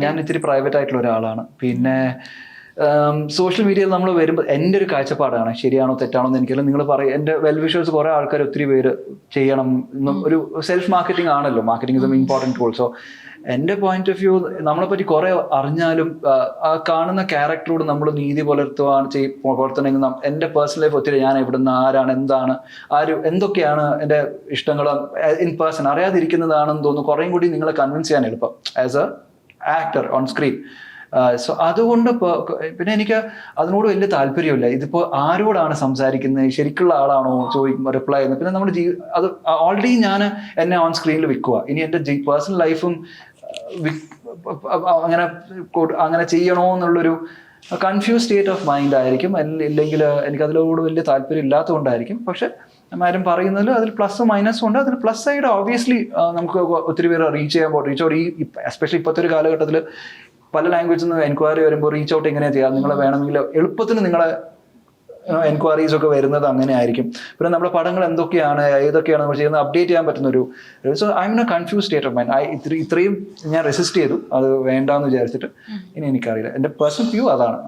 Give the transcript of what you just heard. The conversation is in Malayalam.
ഞാൻ ഇത്തിരി പ്രൈവറ്റ് ആയിട്ടുള്ള ഒരാളാണ്. പിന്നെ സോഷ്യൽ മീഡിയയിൽ നമ്മൾ വരുമ്പോൾ എൻ്റെ ഒരു കാഴ്ചപ്പാടാണ്, ശരിയാണോ തെറ്റാണോ എന്ന് എനിക്കല്ല. നിങ്ങൾ പറയും, എൻ്റെ വെൽ വിഷേഴ്സ് കുറേ ആൾക്കാർ ഒത്തിരി പേര് ചെയ്യണം, ഒരു സെൽഫ് മാർക്കറ്റിംഗ് ആണല്ലോ, marketing is important tool. So എൻ്റെ പോയിന്റ് ഓഫ് വ്യൂ, നമ്മളെപ്പറ്റി കുറേ അറിഞ്ഞാലും ആ കാണുന്ന ക്യാരക്ടറോട് നമ്മൾ നീതി പുലർത്തണമെങ്കിൽ എൻ്റെ പേഴ്സണൽ ലൈഫ് ഒത്തിരി, ഞാൻ എവിടുന്ന്, ആരാണ്, എന്താണ്, എന്തൊക്കെയാണ് എൻ്റെ ഇഷ്ടങ്ങൾ ഇൻ പേഴ്സൺ അറിയാതിരിക്കുന്നതാണെന്ന് തോന്നുന്നു കുറേയും കൂടി നിങ്ങളെ കൺവിൻസ് ചെയ്യാൻ എളുപ്പം as A actor on screen. So അതുകൊണ്ട് പിന്നെ എനിക്ക് അതിനോട് വലിയ താല്പര്യമില്ല. ഇതിപ്പോൾ ആരോടാണ് സംസാരിക്കുന്നത്, ശരിക്കുള്ള ആളാണോ ചോദിക്കുമ്പോൾ റിപ്ലൈ ചെയ്യുന്നത്. പിന്നെ നമ്മുടെ അത് ഓൾറെഡി ഞാൻ എന്നെ ഓൺ സ്ക്രീനിൽ വിൽക്കുക, ഇനി എൻ്റെ പേഴ്സണൽ ലൈഫും അങ്ങനെ ചെയ്യണോ എന്നുള്ളൊരു കൺഫ്യൂസ് സ്റ്റേറ്റ് ഓഫ് മൈൻഡ് ആയിരിക്കും. ഇല്ലെങ്കിൽ എനിക്കതിലോട് വലിയ താല്പര്യം ഇല്ലാത്തതുകൊണ്ടായിരിക്കും. പക്ഷെ ആരും പറയുന്നതിൽ അതിൽ പ്ലസ് മൈനസും ഉണ്ട്. അതിൽ പ്ലസ് സൈഡ് ഓബ്വിയസ്ലി നമുക്ക് ഒത്തിരി പേര് റീച്ച് എസ്പെഷ്യലി ഇപ്പോഴത്തെ ഒരു കാലഘട്ടത്തിൽ പല ലാംഗ്വേജിൽ നിന്ന് എൻക്വയറി വരുമ്പോൾ റീച്ച് ഔട്ട് എങ്ങനെയാണ് ചെയ്യാം, നിങ്ങളെ വേണമെങ്കിൽ എളുപ്പത്തിന് നിങ്ങളെ എൻക്വയറീസ് ഒക്കെ വരുന്നത് അങ്ങനെ ആയിരിക്കും. പിന്നെ നമ്മുടെ പടങ്ങൾ എന്തൊക്കെയാണ്, ഏതൊക്കെയാണ് നമ്മൾ ചെയ്യുന്നത് അപ്ഡേറ്റ് ചെയ്യാൻ പറ്റുന്ന ഒരു so I M in A confuse state of mind. ഇത്രയും ഞാൻ റെസിസ്റ്റ് ചെയ്തു, അത് വേണ്ടാന്ന് വിചാരിച്ചിട്ട്. ഇനി എനിക്കറിയില്ല, എൻ്റെ പേഴ്സണൽ വ്യൂ അതാണ്.